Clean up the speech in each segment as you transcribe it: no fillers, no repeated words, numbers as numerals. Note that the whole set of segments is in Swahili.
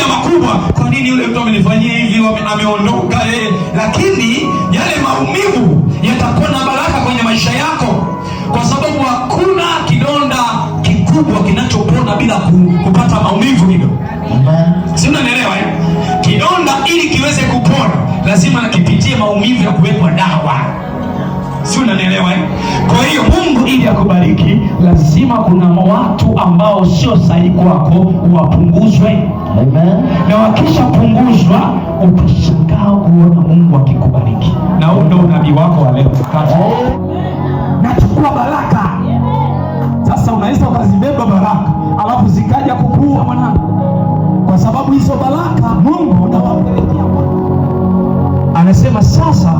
unapitia makubwa, kwa nini yule mtu amenifanyia hivi, ameondoka lakini yale maumivu yatakuwa na baraka kwenye maisha yako, kwa sababu hakuna kidonda kikubwa kinachopona bila kupata maumivu kidogo. Si unanielewa Kidonda ili kiweze kupona lazima nakipitie maumivu ya kuwekwa dawa. Si unanielewa Kwa hiyo Mungu ili akubariki lazima kuna watu ambao sio sahihi kwako wapunguzwe. Amen. Na wakishapunguzwa utashangaa kuona Mungu akikubariki. Na huo ndio unabii wako wa leo. Nachukua baraka. Sasa unaweza ukazibeba baraka alafu zikaja kukuua mwanangu. Kwa sababu hizo baraka Mungu anawapelekea. Anasema sasa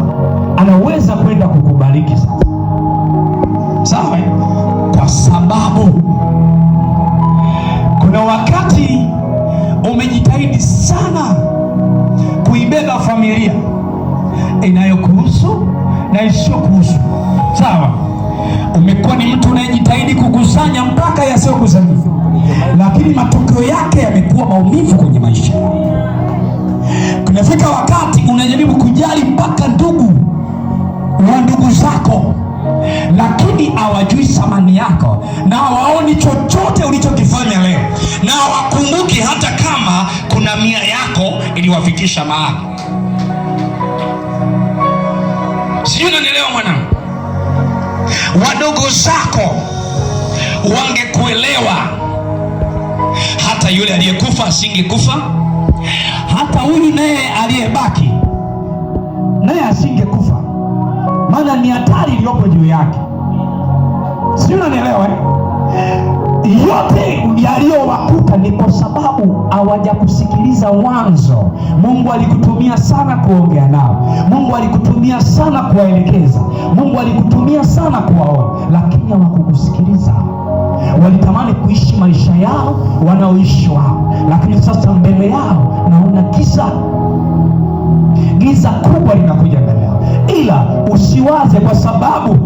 anaweza kwenda kukubariki sasa. Sawa? Kwa sababu kuna wakati umejitahidi sana kuibeba familia inayokuhusu na isiyokuhusu. Sawa? Umekuwa ni mtu unayejitahidi kukusanya mpaka yasiyokusanyika, lakini matokeo yake yamekuwa maumivu kwenye maisha. Kunafika wakati unajaribu kujali mpaka ndugu wa ndugu zako, lakini hawajui thamani yako na hawaoni chochote ulichokifanya leo, na hawakumbuki hata kama kuna mia yako iliwafikisha mahali. Sijui unanielewa mwanangu? Wadogo zako wangekuelewa, hata yule aliyekufa asingekufa, hata huyu naye aliyebaki naye asingekufa, maana ni hatari iliyopo juu yake. Sio, unanielewa Yote yaliyowakuta ni kwa sababu hawajakusikiliza mwanzo. Mungu alikutumia sana kuongea nao, Mungu alikutumia sana kuwaelekeza, Mungu alikutumia sana kuwaona, lakini hawakukusikiliza. Walitamani kuishi maisha yao wanaoishi wao, lakini sasa mbele yao naona giza kubwa linakuja mbele yao. Ila usiwaze, kwa sababu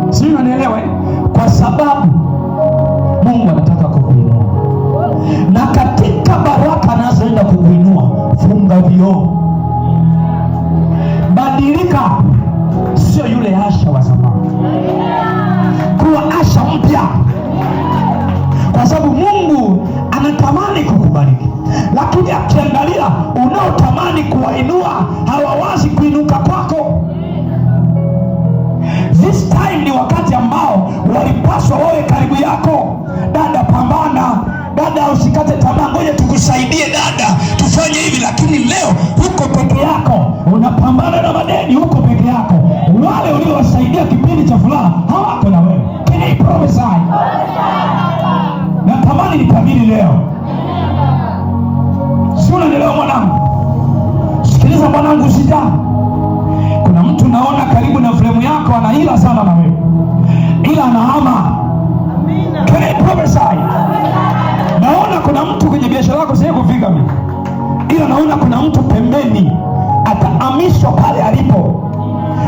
sio, unanielewa kwa sababu Mungu anataka kukuinua, na katika baraka anazoenda kukuinua, funga vioo, badilika. Sio yule Asha wa zamani, kuwa Asha mpya, kwa sababu Mungu anatamani kukubariki, lakini akiangalia unaotamani kuwainua hawawazi kuinuka kwako. This time ni wakati ambao walipaswa wawe karibu yako. Dada, pambana. Dada, usikate tamaa. Ngoja tukusaidie dada, tufanye hivi. Lakini leo huko peke yako, unapambana na madeni, huko peke yako. Wale uliowasaidia kipindi cha furaha hawako na wewe. Can I prophesy? Natamani nitabiri leo. Si unanielewa mwanangu? Sikiliza mwanangu, usijali. Kuna mtu naona karibu na fremu yako anahila sana na wewe, ila anahama. Can I prophesy? Naona kuna mtu kwenye biashara yako sasa kufika mimi, ila naona kuna mtu pembeni atahamishwa pale alipo,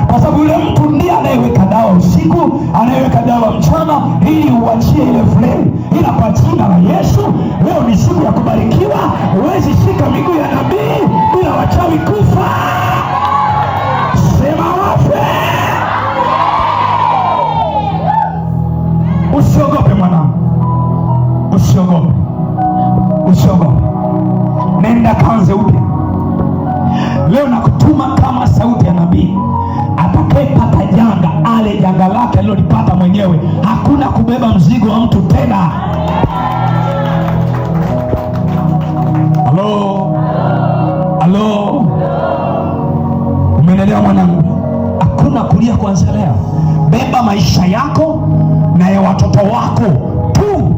kwa sababu yule mtu ndiye anayeweka dawa usiku, anayeweka dawa mchana, ili uachie ile fremu. Ila kwa jina la Yesu, leo ni siku ya kubarikiwa. Huwezi shika miguu ya nabii bila wachawi kufa. Sema wafe. Usiogope mwanangu, usiogope, usiogope. Nenda kaanze upya. Leo nakutuma kama sauti ya nabii. Atakayepata janga, ale janga lake alilolipata mwenyewe. Hakuna kubeba mzigo wa mtu tena. Halo, halo, umeelewa mwanangu? Hakuna kulia kuanzia leo. Beba maisha yako na ya watoto wako tu.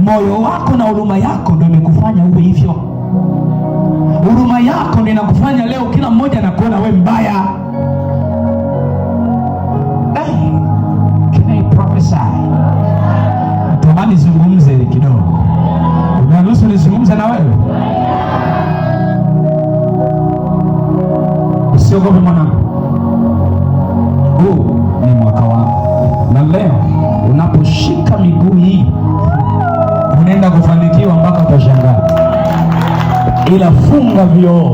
Moyo wako na huruma yako ndio imekufanya uwe hivyo. Huruma yako ndio inakufanya leo kila mmoja anakuona wewe mbaya. Can I prophesy? Tamani zungumze kidogo. Unaruhusu nizungumze na wewe? Usiogope mwanangu. Huu ni mwaka wako. Na leo unaposhika miguu hii unaenda kufanya utafanikiwa mpaka utashangaa. Ila funga vioo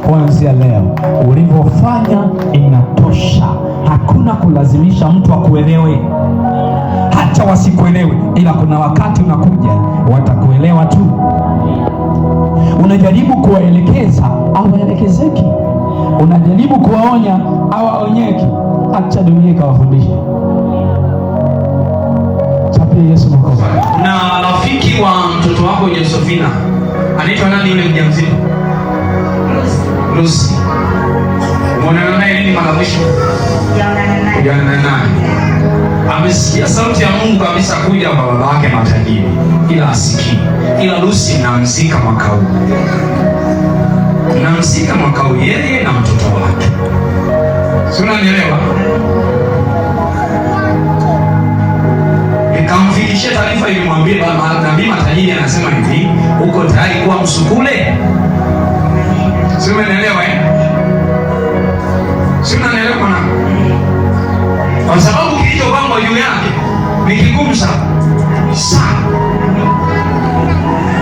kuanzia leo. Ulivyofanya inatosha. Hakuna kulazimisha mtu akuelewe, hata wasikuelewe, ila kuna wakati unakuja watakuelewa tu. Unajaribu kuwaelekeza au waelekezeki, unajaribu kuwaonya au waonyeki. Acha dunia ikawafundisha. Chapia Yesu mkono. Na rafiki wa mtoto wako Josephina anaitwa nani yule mjamzito? Lucy. Umeonana naye lini mara mwisho? Jana naye. Amesikia sauti ya Mungu kabisa kuja kwa baba yake matajiri, ila asikii. Ila Lucy namzika mwaka huu. Namzika mwaka huu yeye na mtoto wake. Si unanielewa? Nikamfikishia taarifa ili mwambie baba nabii matajiri anasema hivi, uko tayari kuwa msukule? Si unanielewa Si unanielewa mwanangu? Kwa sababu kilichopangwa juu yake ni kigumu sana.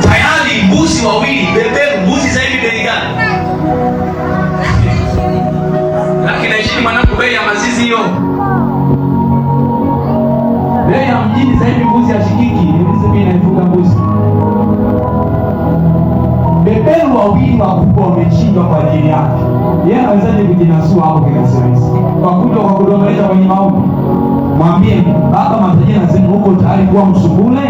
Tayari mbuzi wawili, beberu, mbuzi zaidi bei gani? Lakini naishi mwanangu, bei ya mazizi hiyo. Bei ya mjini zaidi mbuzi ya shikiki, mimi naifuga mbuzi. Beberu wawili wakubwa wamechinjwa kwa ajili yake. Yeye anawezaje kujinasua hapo kikasirisi? Kwa kuja kwa kudomeleza kwenye maombi. Mwambie baba matajiri anasema uko tayari kuwa msukule?